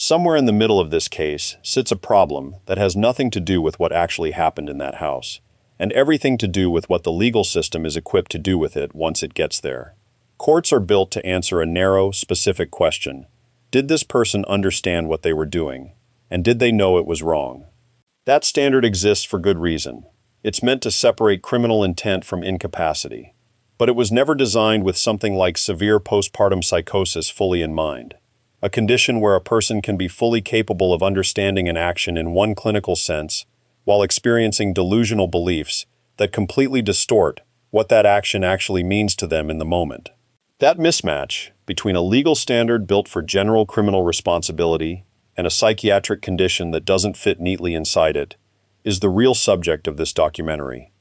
Somewhere in the middle of this case sits a problem that has nothing to do with what actually happened in that house, and everything to do with what the legal system is equipped to do with it once it gets there. Courts are built to answer a narrow, specific question. Did this person understand what they were doing? And did they know it was wrong? That standard exists for good reason. It's meant to separate criminal intent from incapacity. But it was never designed with something like severe postpartum psychosis fully in mind. A condition where a person can be fully capable of understanding an action in one clinical sense, while experiencing delusional beliefs that completely distort what that action actually means to them in the moment. That mismatch between a legal standard built for general criminal responsibility and a psychiatric condition that doesn't fit neatly inside it is the real subject of this documentary.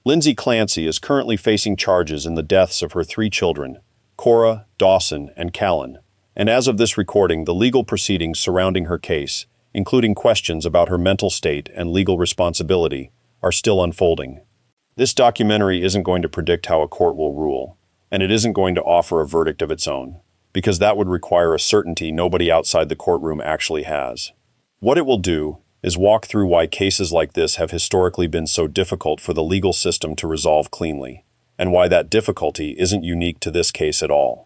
Lindsay Clancy is currently facing charges in the deaths of her 3 children, Cora, Dawson, and Callan, and as of this recording, the legal proceedings surrounding her case, including questions about her mental state and legal responsibility, are still unfolding. This documentary isn't going to predict how a court will rule, and it isn't going to offer a verdict of its own, because that would require a certainty nobody outside the courtroom actually has. What it will do is walk through why cases like this have historically been so difficult for the legal system to resolve cleanly, and why that difficulty isn't unique to this case at all.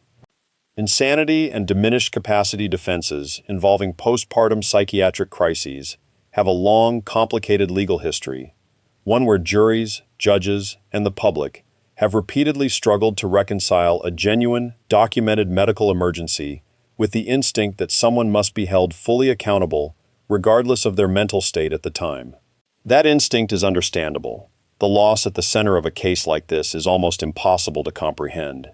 Insanity and diminished capacity defenses involving postpartum psychiatric crises have a long, complicated legal history, one where juries, judges, and the public have repeatedly struggled to reconcile a genuine, documented medical emergency with the instinct that someone must be held fully accountable regardless of their mental state at the time. That instinct is understandable. The loss at the center of a case like this is almost impossible to comprehend.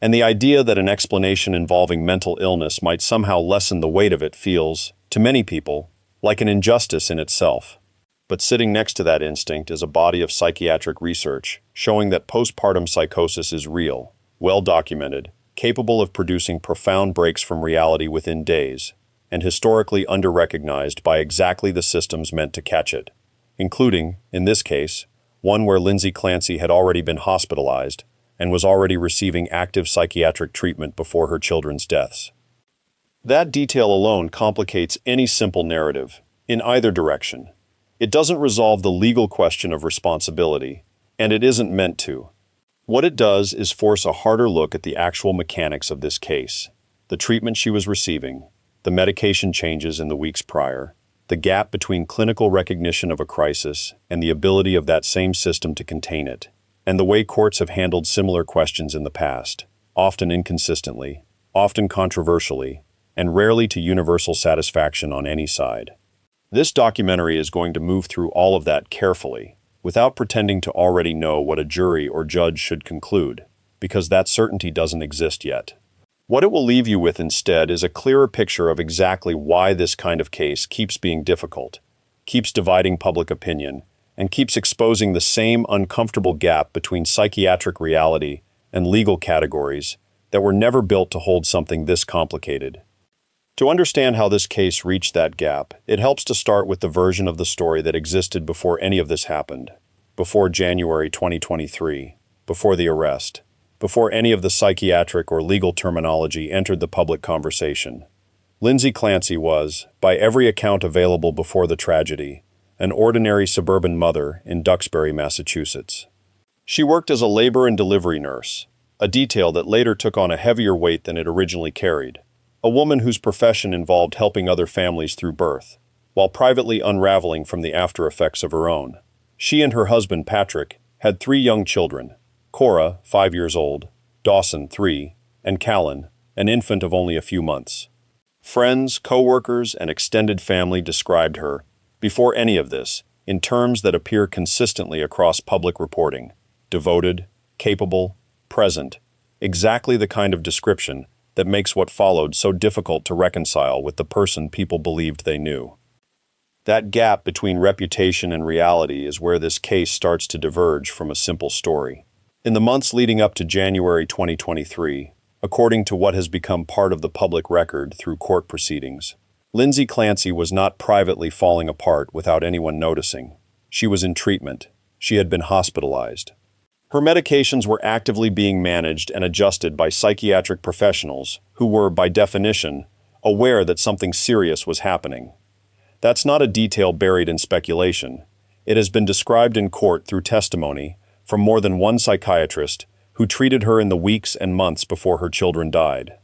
And the idea that an explanation involving mental illness might somehow lessen the weight of it feels, to many people, like an injustice in itself. But sitting next to that instinct is a body of psychiatric research showing that postpartum psychosis is real, well-documented, capable of producing profound breaks from reality within days, and historically under-recognized by exactly the systems meant to catch it, including, in this case, one where Lindsay Clancy had already been hospitalized and was already receiving active psychiatric treatment before her children's deaths. That detail alone complicates any simple narrative, in either direction. It doesn't resolve the legal question of responsibility, and it isn't meant to. What it does is force a harder look at the actual mechanics of this case, the treatment she was receiving, the medication changes in the weeks prior, the gap between clinical recognition of a crisis and the ability of that same system to contain it, and the way courts have handled similar questions in the past, often inconsistently, often controversially, and rarely to universal satisfaction on any side. This documentary is going to move through all of that carefully, without pretending to already know what a jury or judge should conclude, because that certainty doesn't exist yet. What it will leave you with instead is a clearer picture of exactly why this kind of case keeps being difficult, keeps dividing public opinion, and keeps exposing the same uncomfortable gap between psychiatric reality and legal categories that were never built to hold something this complicated. To understand how this case reached that gap, it helps to start with the version of the story that existed before any of this happened, before January 2023, before the arrest, before any of the psychiatric or legal terminology entered the public conversation. Lindsay Clancy was, by every account available before the tragedy, an ordinary suburban mother in Duxbury, Massachusetts. She worked as a labor and delivery nurse, a detail that later took on a heavier weight than it originally carried. A woman whose profession involved helping other families through birth, while privately unraveling from the after effects of her own. She and her husband, Patrick, had 3 young children, Cora, 5 years old, Dawson, 3, and Callan, an infant of only a few months. Friends, co-workers, and extended family described her, before any of this, in terms that appear consistently across public reporting: devoted, capable, present, exactly the kind of description that makes what followed so difficult to reconcile with the person people believed they knew. That gap between reputation and reality is where this case starts to diverge from a simple story. In the months leading up to January 2023, according to what has become part of the public record through court proceedings, Lindsay Clancy was not privately falling apart without anyone noticing. She was in treatment. She had been hospitalized. Her medications were actively being managed and adjusted by psychiatric professionals who were, by definition, aware that something serious was happening. That's not a detail buried in speculation. It has been described in court through testimony from more than one psychiatrist who treated her in the weeks and months before her children died.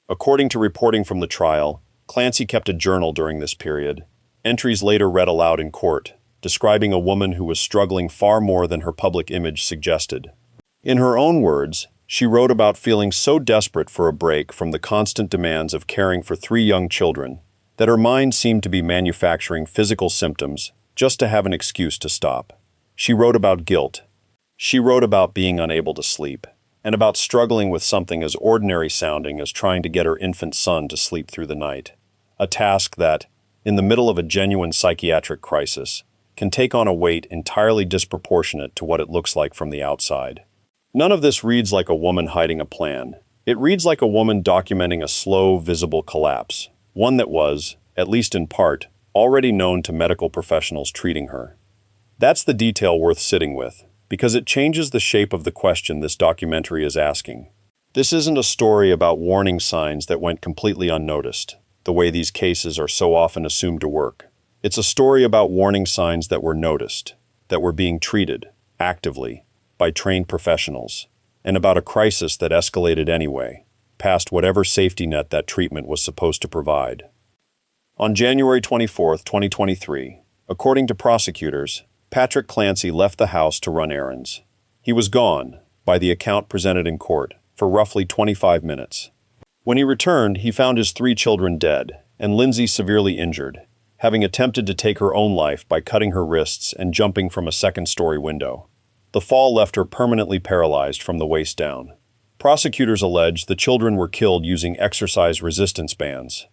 According to reporting from the trial, Clancy kept a journal during this period, entries later read aloud in court, describing a woman who was struggling far more than her public image suggested. In her own words, she wrote about feeling so desperate for a break from the constant demands of caring for 3 young children that her mind seemed to be manufacturing physical symptoms just to have an excuse to stop. She wrote about guilt. She wrote about being unable to sleep, and about struggling with something as ordinary sounding as trying to get her infant son to sleep through the night. A task that, in the middle of a genuine psychiatric crisis, can take on a weight entirely disproportionate to what it looks like from the outside. None of this reads like a woman hiding a plan. It reads like a woman documenting a slow, visible collapse, one that was, at least in part, already known to medical professionals treating her. That's the detail worth sitting with, because it changes the shape of the question this documentary is asking. This isn't a story about warning signs that went completely unnoticed, the way these cases are so often assumed to work. It's a story about warning signs that were noticed, that were being treated, actively, by trained professionals, and about a crisis that escalated anyway, past whatever safety net that treatment was supposed to provide. On January 24, 2023, according to prosecutors, Patrick Clancy left the house to run errands. He was gone, by the account presented in court, for roughly 25 minutes. When he returned, he found his 3 children dead, and Lindsay severely injured, having attempted to take her own life by cutting her wrists and jumping from a second-story window. The fall left her permanently paralyzed from the waist down. Prosecutors allege the children were killed using exercise resistance bands.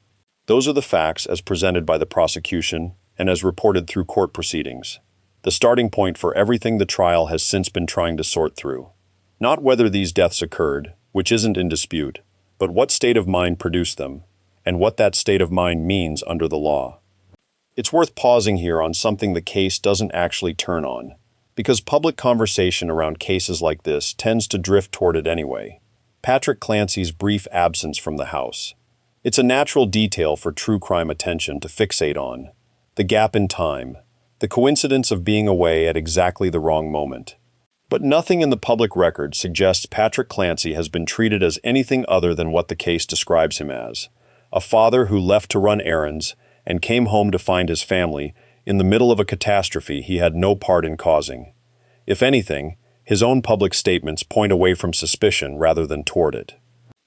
Those are the facts as presented by the prosecution and as reported through court proceedings. The starting point for everything the trial has since been trying to sort through. Not whether these deaths occurred, which isn't in dispute, but what state of mind produced them, and what that state of mind means under the law. It's worth pausing here on something the case doesn't actually turn on, because public conversation around cases like this tends to drift toward it anyway. Patrick Clancy's brief absence from the house. It's a natural detail for true crime attention to fixate on. The gap in time, the coincidence of being away at exactly the wrong moment. But nothing in the public record suggests Patrick Clancy has been treated as anything other than what the case describes him as. A father who left to run errands and came home to find his family in the middle of a catastrophe he had no part in causing. If anything, his own public statements point away from suspicion rather than toward it.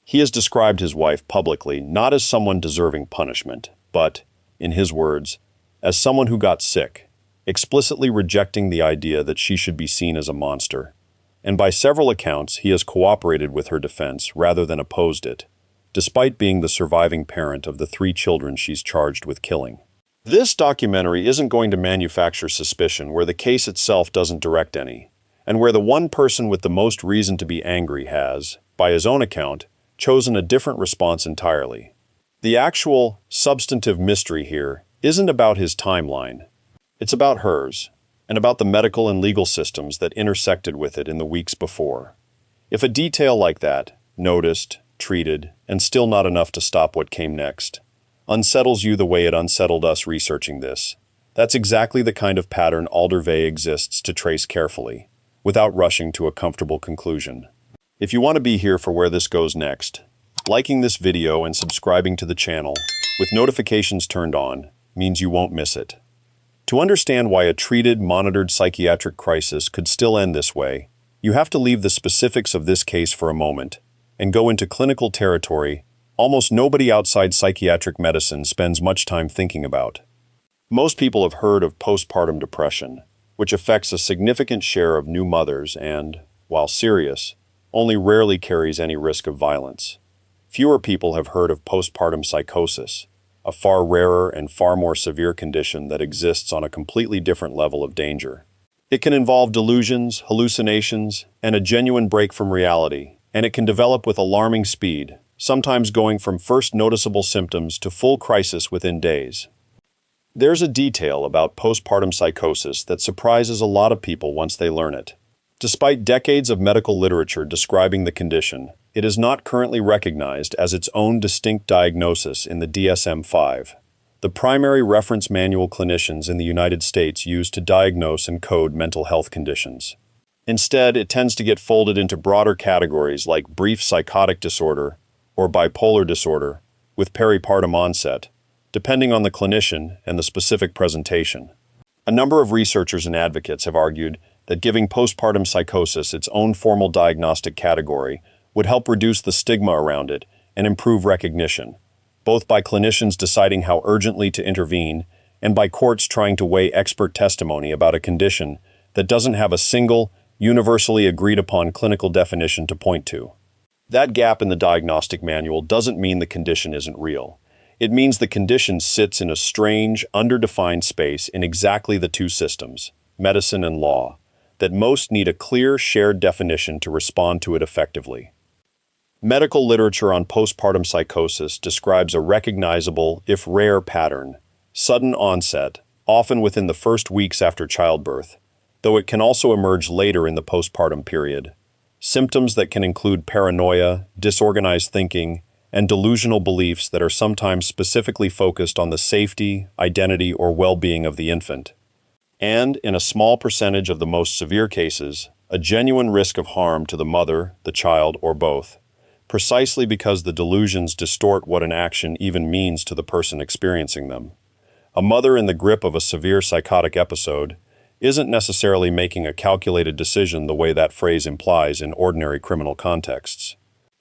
He has described his wife publicly not as someone deserving punishment, but, in his words, as someone who got sick, explicitly rejecting the idea that she should be seen as a monster. And by several accounts, he has cooperated with her defense rather than opposed it, despite being the surviving parent of the 3 children she's charged with killing. This documentary isn't going to manufacture suspicion where the case itself doesn't direct any, and where the one person with the most reason to be angry has, by his own account, chosen a different response entirely. The actual, substantive mystery here isn't about his timeline. It's about hers, and about the medical and legal systems that intersected with it in the weeks before. If a detail like that, noticed, treated, and still not enough to stop what came next, unsettles you the way it unsettled us researching this, that's exactly the kind of pattern Alder exists to trace carefully, without rushing to a comfortable conclusion. If you want to be here for where this goes next, liking this video and subscribing to the channel, with notifications turned on, means you won't miss it. To understand why a treated, monitored psychiatric crisis could still end this way, you have to leave the specifics of this case for a moment, and go into clinical territory almost nobody outside psychiatric medicine spends much time thinking about. Most people have heard of postpartum depression, which affects a significant share of new mothers and, while serious, only rarely carries any risk of violence. Fewer people have heard of postpartum psychosis, a far rarer and far more severe condition that exists on a completely different level of danger. It can involve delusions, hallucinations, and a genuine break from reality, and it can develop with alarming speed, sometimes going from first noticeable symptoms to full crisis within days. There's a detail about postpartum psychosis that surprises a lot of people once they learn it. Despite decades of medical literature describing the condition, it is not currently recognized as its own distinct diagnosis in the DSM-5, the primary reference manual clinicians in the United States use to diagnose and code mental health conditions. Instead, it tends to get folded into broader categories like brief psychotic disorder or bipolar disorder with peripartum onset, depending on the clinician and the specific presentation. A number of researchers and advocates have argued that giving postpartum psychosis its own formal diagnostic category would help reduce the stigma around it and improve recognition, both by clinicians deciding how urgently to intervene and by courts trying to weigh expert testimony about a condition that doesn't have a single, universally agreed-upon clinical definition to point to. That gap in the diagnostic manual doesn't mean the condition isn't real. It means the condition sits in a strange, underdefined space in exactly the two systems, medicine and law, that most need a clear, shared definition to respond to it effectively. Medical literature on postpartum psychosis describes a recognizable, if rare, pattern, sudden onset, often within the first weeks after childbirth, though it can also emerge later in the postpartum period. Symptoms that can include paranoia, disorganized thinking, and delusional beliefs that are sometimes specifically focused on the safety, identity, or well-being of the infant. And, in a small percentage of the most severe cases, a genuine risk of harm to the mother, the child, or both, precisely because the delusions distort what an action even means to the person experiencing them. A mother in the grip of a severe psychotic episode isn't necessarily making a calculated decision the way that phrase implies in ordinary criminal contexts.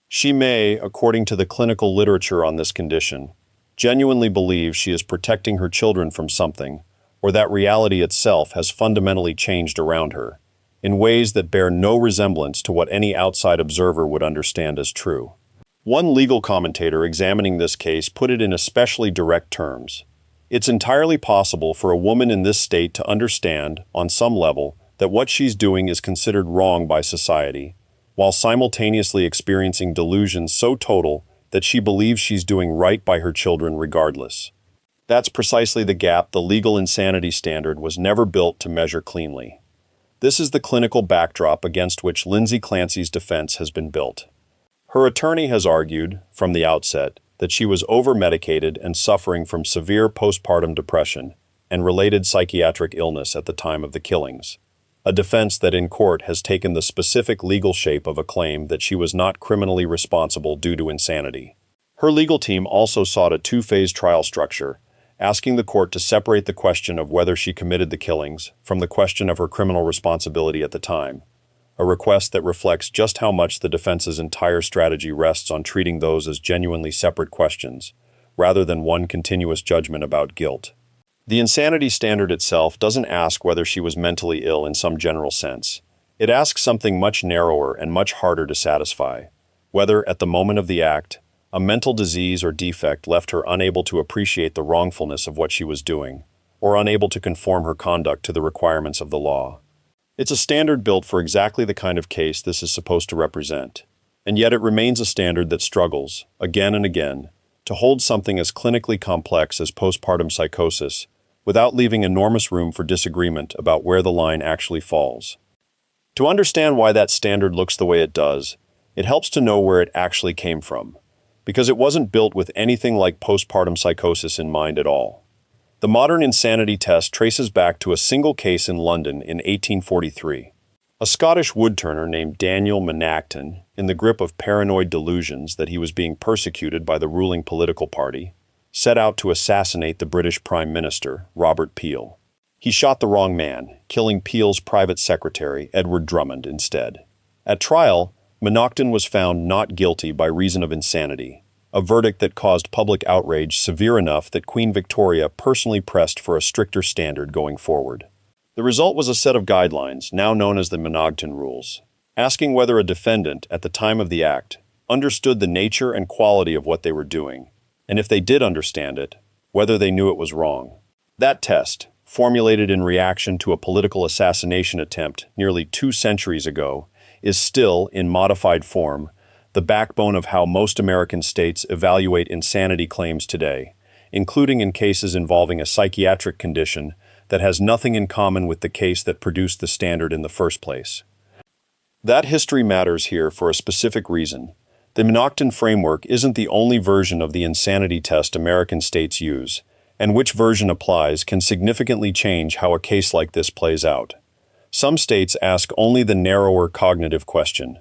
She may, according to the clinical literature on this condition, genuinely believe she is protecting her children from something, or that reality itself has fundamentally changed around her, in ways that bear no resemblance to what any outside observer would understand as true. One legal commentator examining this case put it in especially direct terms. It's entirely possible for a woman in this state to understand, on some level, that what she's doing is considered wrong by society, while simultaneously experiencing delusions so total that she believes she's doing right by her children regardless. That's precisely the gap the legal insanity standard was never built to measure cleanly. This is the clinical backdrop against which Lindsay Clancy's defense has been built. Her attorney has argued, from the outset, that she was over-medicated and suffering from severe postpartum depression and related psychiatric illness at the time of the killings, a defense that in court has taken the specific legal shape of a claim that she was not criminally responsible due to insanity. Her legal team also sought a two-phase trial structure, asking the court to separate the question of whether she committed the killings from the question of her criminal responsibility at the time, a request that reflects just how much the defense's entire strategy rests on treating those as genuinely separate questions, rather than one continuous judgment about guilt. The insanity standard itself doesn't ask whether she was mentally ill in some general sense. It asks something much narrower and much harder to satisfy, whether, at the moment of the act, a mental disease or defect left her unable to appreciate the wrongfulness of what she was doing, or unable to conform her conduct to the requirements of the law. It's a standard built for exactly the kind of case this is supposed to represent, and yet it remains a standard that struggles, again and again, to hold something as clinically complex as postpartum psychosis without leaving enormous room for disagreement about where the line actually falls. To understand why that standard looks the way it does, it helps to know where it actually came from, because it wasn't built with anything like postpartum psychosis in mind at all. The modern insanity test traces back to a single case in London in 1843. A Scottish woodturner named Daniel Monacton, in the grip of paranoid delusions that he was being persecuted by the ruling political party, set out to assassinate the British Prime Minister, Robert Peel. He shot the wrong man, killing Peel's private secretary, Edward Drummond, instead. At trial, Monacton was found not guilty by reason of insanity, a verdict that caused public outrage severe enough that Queen Victoria personally pressed for a stricter standard going forward. The result was a set of guidelines, now known as the Monacton Rules, asking whether a defendant, at the time of the act, understood the nature and quality of what they were doing, and if they did understand it, whether they knew it was wrong. That test, formulated in reaction to a political assassination attempt nearly 2 centuries ago, is still, in modified form, the backbone of how most American states evaluate insanity claims today, including in cases involving a psychiatric condition that has nothing in common with the case that produced the standard in the first place. That history matters here for a specific reason. The Monocton framework isn't the only version of the insanity test American states use, and which version applies can significantly change how a case like this plays out. Some states ask only the narrower cognitive question: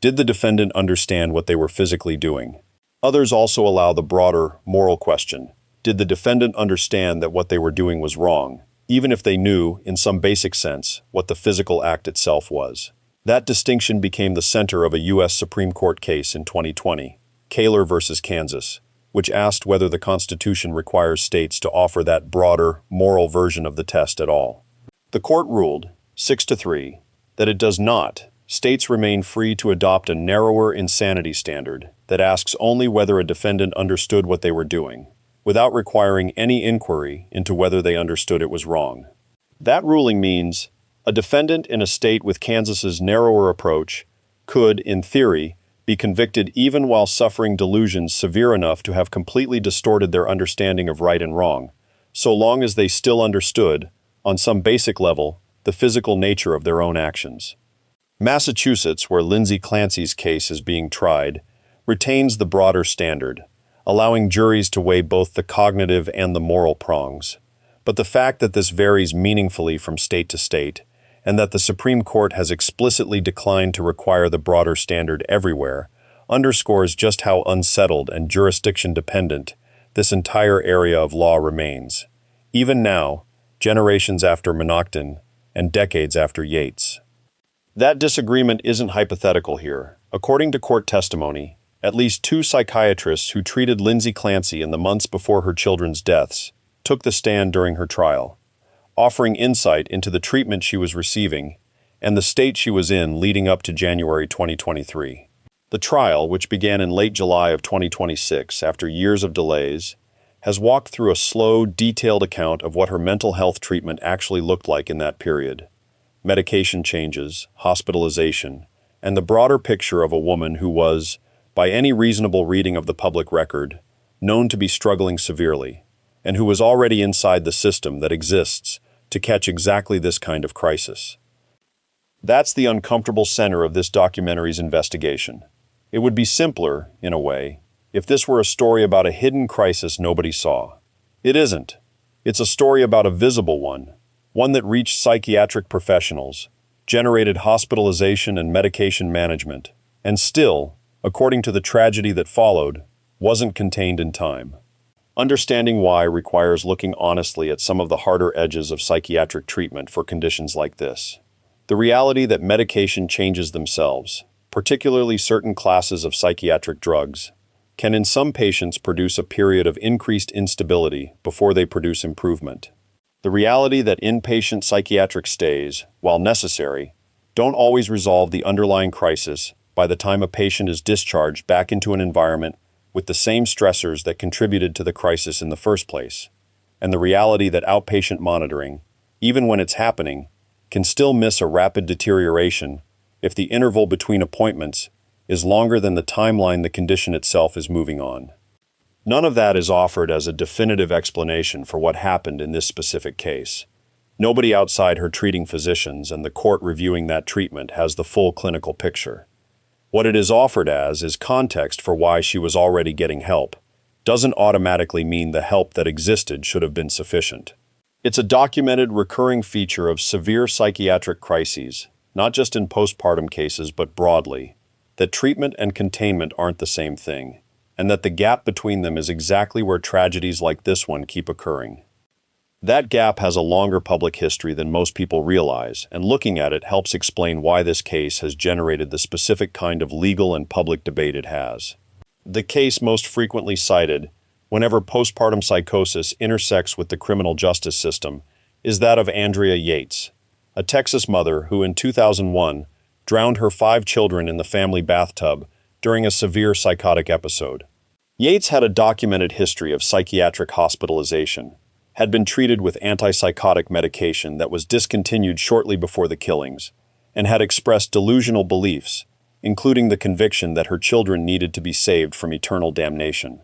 did the defendant understand what they were physically doing? Others also allow the broader, moral question: did the defendant understand that what they were doing was wrong, even if they knew, in some basic sense, what the physical act itself was? That distinction became the center of a U.S. Supreme Court case in 2020, Callan versus Kansas, which asked whether the Constitution requires states to offer that broader, moral version of the test at all. The court ruled, 6-3, that it does not. States remain free to adopt a narrower insanity standard that asks only whether a defendant understood what they were doing, without requiring any inquiry into whether they understood it was wrong. That ruling means a defendant in a state with Kansas's narrower approach could, in theory, be convicted even while suffering delusions severe enough to have completely distorted their understanding of right and wrong, so long as they still understood, on some basic level, the physical nature of their own actions. Massachusetts, where Lindsay Clancy's case is being tried, retains the broader standard, allowing juries to weigh both the cognitive and the moral prongs. But the fact that this varies meaningfully from state to state, and that the Supreme Court has explicitly declined to require the broader standard everywhere, underscores just how unsettled and jurisdiction-dependent this entire area of law remains, even now, generations after Monocton and decades after Yates. That disagreement isn't hypothetical here. According to court testimony, at least 2 psychiatrists who treated Lindsay Clancy in the months before her children's deaths took the stand during her trial, offering insight into the treatment she was receiving and the state she was in leading up to January 2023. The trial, which began in late July of 2026 after years of delays, has walked through a slow, detailed account of what her mental health treatment actually looked like in that period. Medication changes, hospitalization, and the broader picture of a woman who was, by any reasonable reading of the public record, known to be struggling severely, and who was already inside the system that exists to catch exactly this kind of crisis. That's the uncomfortable center of this documentary's investigation. It would be simpler, in a way, if this were a story about a hidden crisis nobody saw. It isn't. It's a story about a visible one that reached psychiatric professionals, generated hospitalization and medication management, and still, according to the tragedy that followed, wasn't contained in time. Understanding why requires looking honestly at some of the harder edges of psychiatric treatment for conditions like this. The reality that medication changes themselves, particularly certain classes of psychiatric drugs, can in some patients produce a period of increased instability before they produce improvement. The reality that inpatient psychiatric stays, while necessary, don't always resolve the underlying crisis by the time a patient is discharged back into an environment with the same stressors that contributed to the crisis in the first place, and the reality that outpatient monitoring, even when it's happening, can still miss a rapid deterioration if the interval between appointments is longer than the timeline the condition itself is moving on. None of that is offered as a definitive explanation for what happened in this specific case. Nobody outside her treating physicians and the court reviewing that treatment has the full clinical picture. What it is offered as is context for why she was already getting help. Doesn't automatically mean the help that existed should have been sufficient. It's a documented recurring feature of severe psychiatric crises, not just in postpartum cases but broadly, that treatment and containment aren't the same thing, and that the gap between them is exactly where tragedies like this one keep occurring. That gap has a longer public history than most people realize, and looking at it helps explain why this case has generated the specific kind of legal and public debate it has. The case most frequently cited, whenever postpartum psychosis intersects with the criminal justice system, is that of Andrea Yates, a Texas mother who in 2001 drowned her 5 children in the family bathtub during a severe psychotic episode. Yates had a documented history of psychiatric hospitalization, had been treated with antipsychotic medication that was discontinued shortly before the killings, and had expressed delusional beliefs, including the conviction that her children needed to be saved from eternal damnation.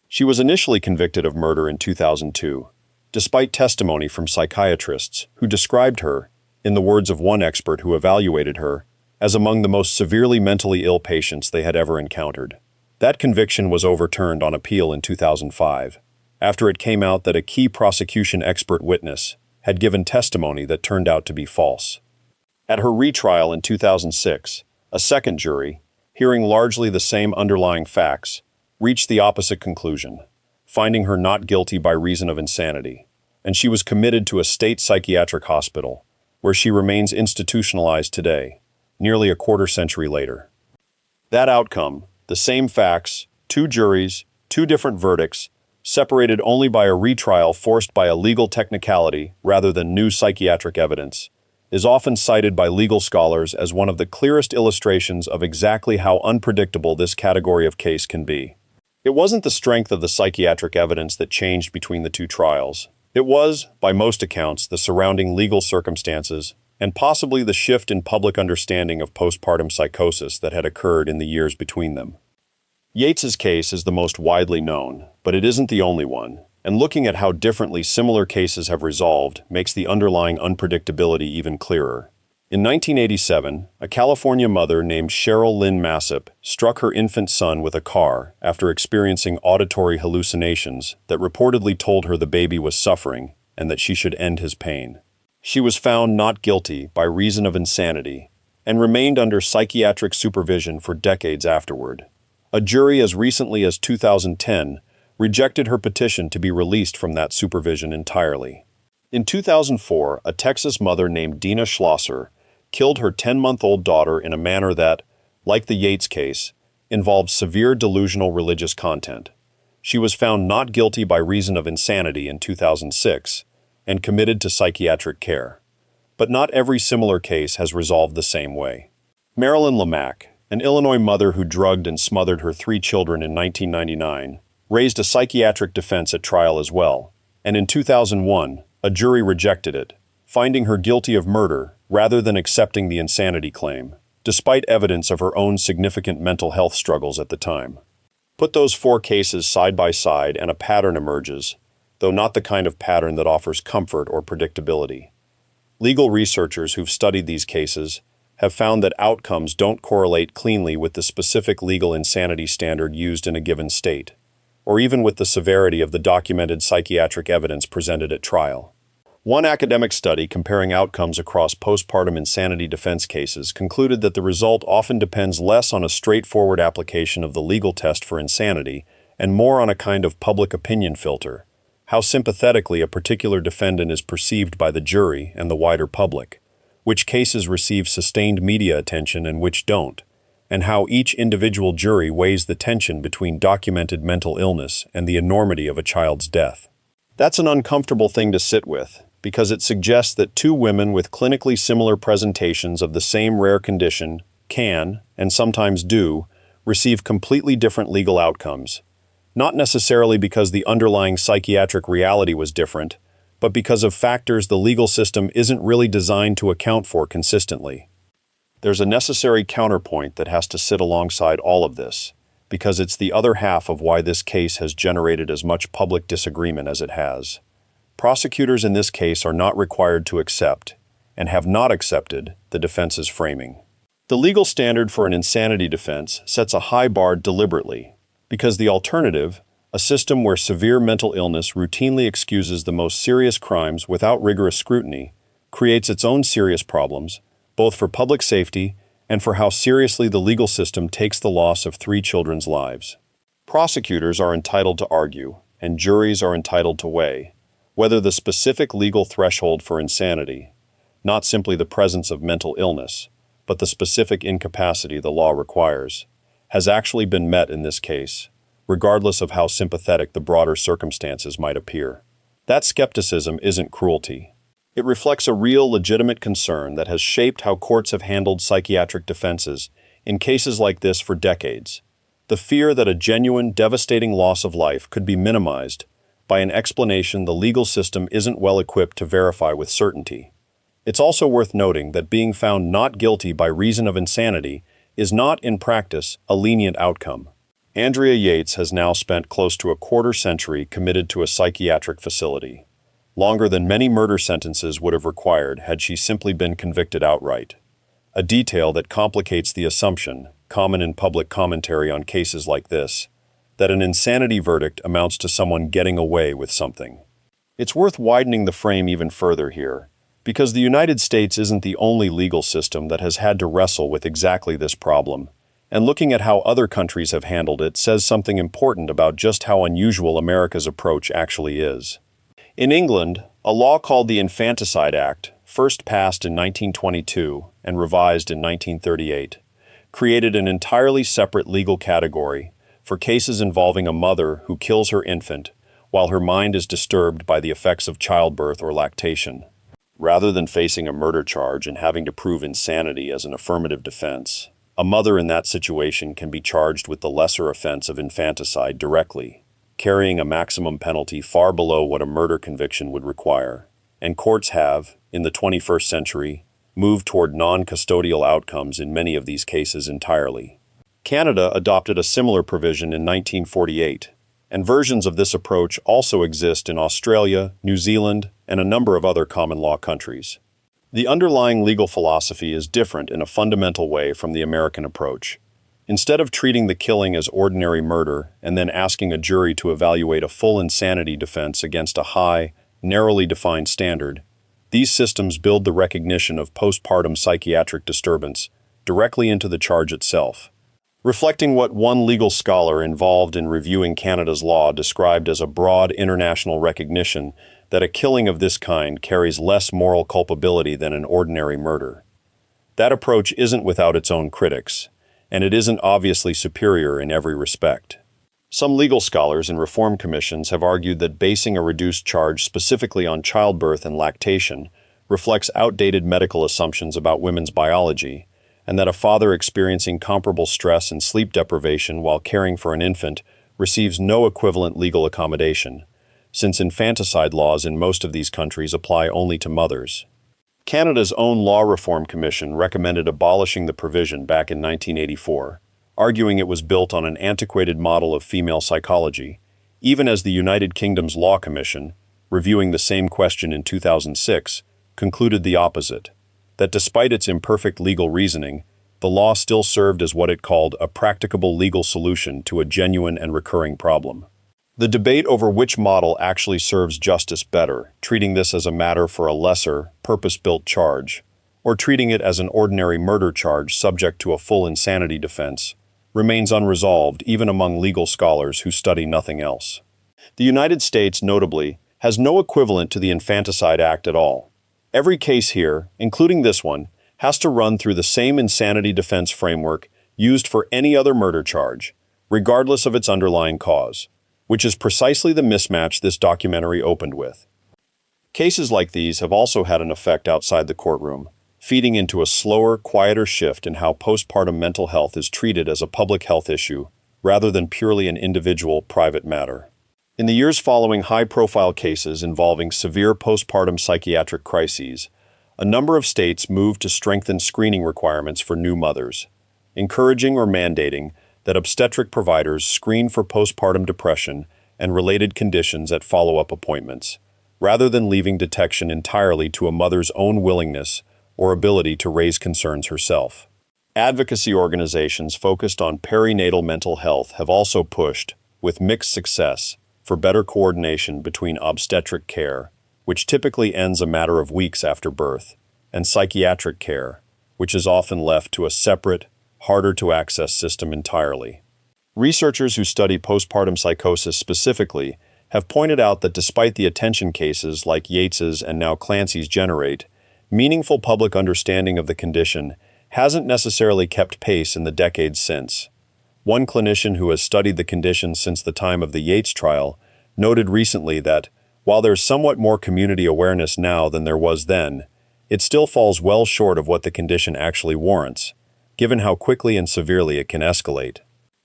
She was initially convicted of murder in 2002, despite testimony from psychiatrists who described her, in the words of one expert who evaluated her, as among the most severely mentally ill patients they had ever encountered. That conviction was overturned on appeal in 2005, after it came out that a key prosecution expert witness had given testimony that turned out to be false. At her retrial in 2006, a second jury, hearing largely the same underlying facts, reached the opposite conclusion, finding her not guilty by reason of insanity, and she was committed to a state psychiatric hospital, where she remains institutionalized today, nearly a quarter-century later. That outcome, the same facts, two juries, two different verdicts, separated only by a retrial forced by a legal technicality rather than new psychiatric evidence, is often cited by legal scholars as one of the clearest illustrations of exactly how unpredictable this category of case can be. It wasn't the strength of the psychiatric evidence that changed between the two trials. It was, by most accounts, the surrounding legal circumstances and possibly the shift in public understanding of postpartum psychosis that had occurred in the years between them. Yates's case is the most widely known, but it isn't the only one, and looking at how differently similar cases have resolved makes the underlying unpredictability even clearer. In 1987, a California mother named Cheryl Lynn Massip struck her infant son with a car after experiencing auditory hallucinations that reportedly told her the baby was suffering and that she should end his pain. She was found not guilty by reason of insanity and remained under psychiatric supervision for decades afterward. A jury as recently as 2010 rejected her petition to be released from that supervision entirely. In 2004, a Texas mother named Dina Schlosser killed her 10-month-old daughter in a manner that, like the Yates case, involved severe delusional religious content. She was found not guilty by reason of insanity in 2006 and committed to psychiatric care. But not every similar case has resolved the same way. Marilyn Lamack, an Illinois mother who drugged and smothered her 3 children in 1999, raised a psychiatric defense at trial as well, and in 2001, a jury rejected it, finding her guilty of murder rather than accepting the insanity claim, despite evidence of her own significant mental health struggles at the time. Put those 4 cases side by side and a pattern emerges, though not the kind of pattern that offers comfort or predictability. Legal researchers who've studied these cases have found that outcomes don't correlate cleanly with the specific legal insanity standard used in a given state, or even with the severity of the documented psychiatric evidence presented at trial. One academic study comparing outcomes across postpartum insanity defense cases concluded that the result often depends less on a straightforward application of the legal test for insanity and more on a kind of public opinion filter, how sympathetically a particular defendant is perceived by the jury and the wider public, which cases receive sustained media attention and which don't, and how each individual jury weighs the tension between documented mental illness and the enormity of a child's death. That's an uncomfortable thing to sit with, because it suggests that 2 women with clinically similar presentations of the same rare condition can, and sometimes do, receive completely different legal outcomes, not necessarily because the underlying psychiatric reality was different, but because of factors the legal system isn't really designed to account for consistently. There's a necessary counterpoint that has to sit alongside all of this, because it's the other half of why this case has generated as much public disagreement as it has. Prosecutors in this case are not required to accept, and have not accepted, the defense's framing. The legal standard for an insanity defense sets a high bar deliberately, because the alternative, a system where severe mental illness routinely excuses the most serious crimes without rigorous scrutiny, creates its own serious problems, both for public safety and for how seriously the legal system takes the loss of 3 children's lives. Prosecutors are entitled to argue, and juries are entitled to weigh, whether the specific legal threshold for insanity, not simply the presence of mental illness, but the specific incapacity the law requires, has actually been met in this case, regardless of how sympathetic the broader circumstances might appear. That skepticism isn't cruelty. It reflects a real, legitimate concern that has shaped how courts have handled psychiatric defenses in cases like this for decades. The fear that a genuine, devastating loss of life could be minimized by an explanation the legal system isn't well equipped to verify with certainty. It's also worth noting that being found not guilty by reason of insanity is not, in practice, a lenient outcome. Andrea Yates has now spent close to a quarter-century committed to a psychiatric facility, longer than many murder sentences would have required had she simply been convicted outright. a detail that complicates the assumption, common in public commentary on cases like this, that an insanity verdict amounts to someone getting away with something. It's worth widening the frame even further here, because the United States isn't the only legal system that has had to wrestle with exactly this problem, and looking at how other countries have handled it says something important about just how unusual America's approach actually is. In England, a law called the Infanticide Act, first passed in 1922 and revised in 1938, created an entirely separate legal category for cases involving a mother who kills her infant while her mind is disturbed by the effects of childbirth or lactation. Rather than facing a murder charge and having to prove insanity as an affirmative defense, a mother in that situation can be charged with the lesser offense of infanticide directly, carrying a maximum penalty far below what a murder conviction would require. And courts have, in the 21st century, moved toward non-custodial outcomes in many of these cases entirely. Canada adopted a similar provision in 1948, and versions of this approach also exist in Australia, New Zealand, and a number of other common law countries. The underlying legal philosophy is different in a fundamental way from the American approach. Instead of treating the killing as ordinary murder and then asking a jury to evaluate a full insanity defense against a high, narrowly defined standard, these systems build the recognition of postpartum psychiatric disturbance directly into the charge itself. Reflecting what one legal scholar involved in reviewing Canada's law described as a broad international recognition that a killing of this kind carries less moral culpability than an ordinary murder. That approach isn't without its own critics, and it isn't obviously superior in every respect. Some legal scholars and reform commissions have argued that basing a reduced charge specifically on childbirth and lactation reflects outdated medical assumptions about women's biology, and that a father experiencing comparable stress and sleep deprivation while caring for an infant receives no equivalent legal accommodation, since infanticide laws in most of these countries apply only to mothers. Canada's own Law Reform Commission recommended abolishing the provision back in 1984, arguing it was built on an antiquated model of female psychology, even as the United Kingdom's Law Commission, reviewing the same question in 2006, concluded the opposite, that despite its imperfect legal reasoning, the law still served as what it called a practicable legal solution to a genuine and recurring problem. The debate over which model actually serves justice better, treating this as a matter for a lesser, purpose-built charge, or treating it as an ordinary murder charge subject to a full insanity defense, remains unresolved even among legal scholars who study nothing else. The United States, notably, has no equivalent to the Infanticide Act at all. Every case here, including this one, has to run through the same insanity defense framework used for any other murder charge, regardless of its underlying cause, which is precisely the mismatch this documentary opened with. Cases like these have also had an effect outside the courtroom, feeding into a slower, quieter shift in how postpartum mental health is treated as a public health issue, rather than purely an individual, private matter. In the years following high-profile cases involving severe postpartum psychiatric crises, a number of states moved to strengthen screening requirements for new mothers, encouraging or mandating that obstetric providers screen for postpartum depression and related conditions at follow-up appointments, rather than leaving detection entirely to a mother's own willingness or ability to raise concerns herself. Advocacy organizations focused on perinatal mental health have also pushed, with mixed success, for better coordination between obstetric care, which typically ends a matter of weeks after birth, and psychiatric care, which is often left to a separate, harder-to-access system entirely. Researchers who study postpartum psychosis specifically have pointed out that despite the attention cases like Yates's and now Clancy's generate, meaningful public understanding of the condition hasn't necessarily kept pace in the decades since. One clinician who has studied the condition since the time of the Yates trial noted recently that, while there's somewhat more community awareness now than there was then, it still falls well short of what the condition actually warrants, given how quickly and severely it can escalate.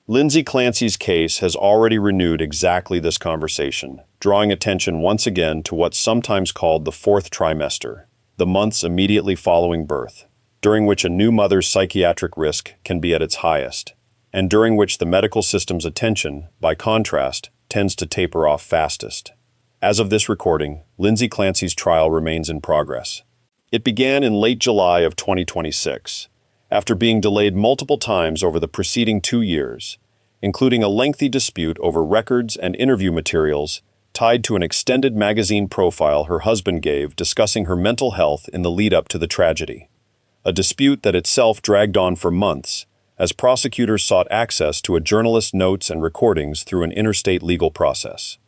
Lindsay Clancy's case has already renewed exactly this conversation, drawing attention once again to what's sometimes called the fourth trimester, the months immediately following birth, during which a new mother's psychiatric risk can be at its highest, and during which the medical system's attention, by contrast, tends to taper off fastest. As of this recording, Lindsay Clancy's trial remains in progress. It began in late July of 2026, after being delayed multiple times over the preceding 2 years, including a lengthy dispute over records and interview materials tied to an extended magazine profile her husband gave discussing her mental health in the lead-up to the tragedy. A dispute that itself dragged on for months, as prosecutors sought access to a journalist's notes and recordings through an interstate legal process.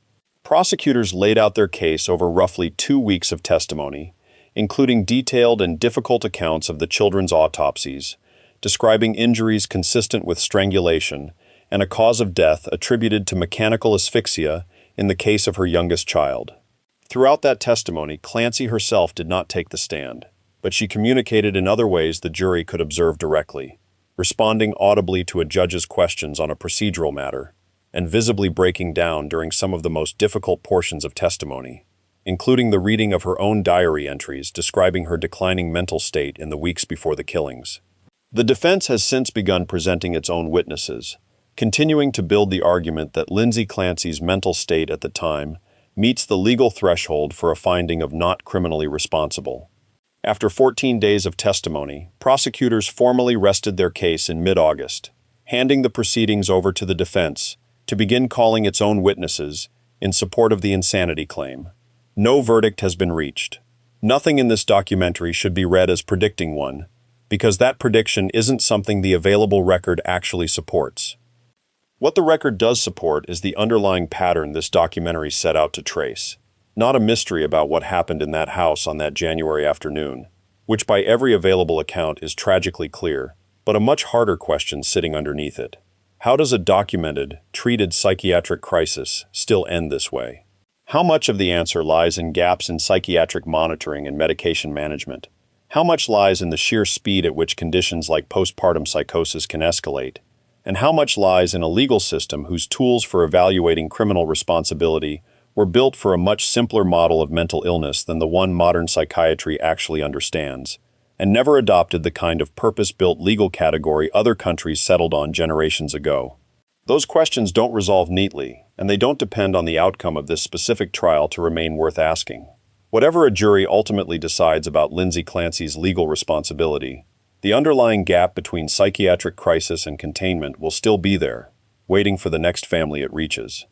Prosecutors laid out their case over roughly 2 weeks of testimony, including detailed and difficult accounts of the children's autopsies, describing injuries consistent with strangulation and a cause of death attributed to mechanical asphyxia in the case of her youngest child. Throughout that testimony, Clancy herself did not take the stand, but she communicated in other ways the jury could observe directly, responding audibly to a judge's questions on a procedural matter, and visibly breaking down during some of the most difficult portions of testimony, including the reading of her own diary entries describing her declining mental state in the weeks before the killings. The defense has since begun presenting its own witnesses, continuing to build the argument that Lindsay Clancy's mental state at the time meets the legal threshold for a finding of not criminally responsible. After 14 days of testimony, prosecutors formally rested their case in mid-August, handing the proceedings over to the defense to begin calling its own witnesses in support of the insanity claim. No verdict has been reached. Nothing in this documentary should be read as predicting one, because that prediction isn't something the available record actually supports. What the record does support is the underlying pattern this documentary set out to trace, not a mystery about what happened in that house on that January afternoon, which by every available account is tragically clear, but a much harder question sitting underneath it. How does a documented, treated psychiatric crisis still end this way? How much of the answer lies in gaps in psychiatric monitoring and medication management? How much lies in the sheer speed at which conditions like postpartum psychosis can escalate? And how much lies in a legal system whose tools for evaluating criminal responsibility were built for a much simpler model of mental illness than the one modern psychiatry actually understands, and never adopted the kind of purpose-built legal category other countries settled on generations ago? Those questions don't resolve neatly, and they don't depend on the outcome of this specific trial to remain worth asking. Whatever a jury ultimately decides about Lindsay Clancy's legal responsibility, the underlying gap between psychiatric crisis and containment will still be there, waiting for the next family it reaches.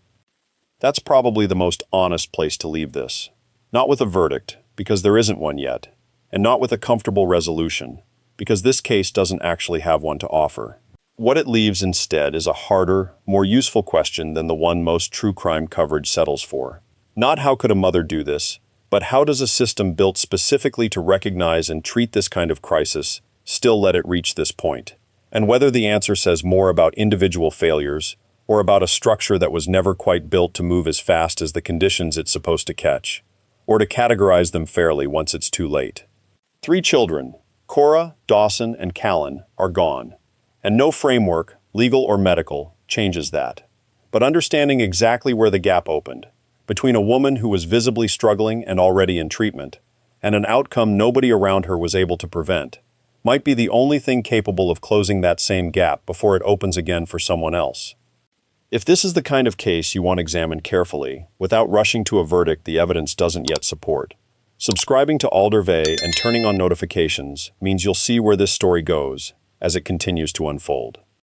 That's probably the most honest place to leave this. Not with a verdict, because there isn't one yet, and not with a comfortable resolution, because this case doesn't actually have one to offer. What it leaves instead is a harder, more useful question than the one most true crime coverage settles for. Not how could a mother do this, but how does a system built specifically to recognize and treat this kind of crisis still let it reach this point? And whether the answer says more about individual failures or about a structure that was never quite built to move as fast as the conditions it's supposed to catch, or to categorize them fairly once it's too late. 3 children, Cora, Dawson, and Callan, are gone, and no framework, legal or medical, changes that. But understanding exactly where the gap opened, between a woman who was visibly struggling and already in treatment, and an outcome nobody around her was able to prevent, might be the only thing capable of closing that same gap before it opens again for someone else. If this is the kind of case you want examined carefully, without rushing to a verdict the evidence doesn't yet support, subscribing to Alder and turning on notifications means you'll see where this story goes as it continues to unfold.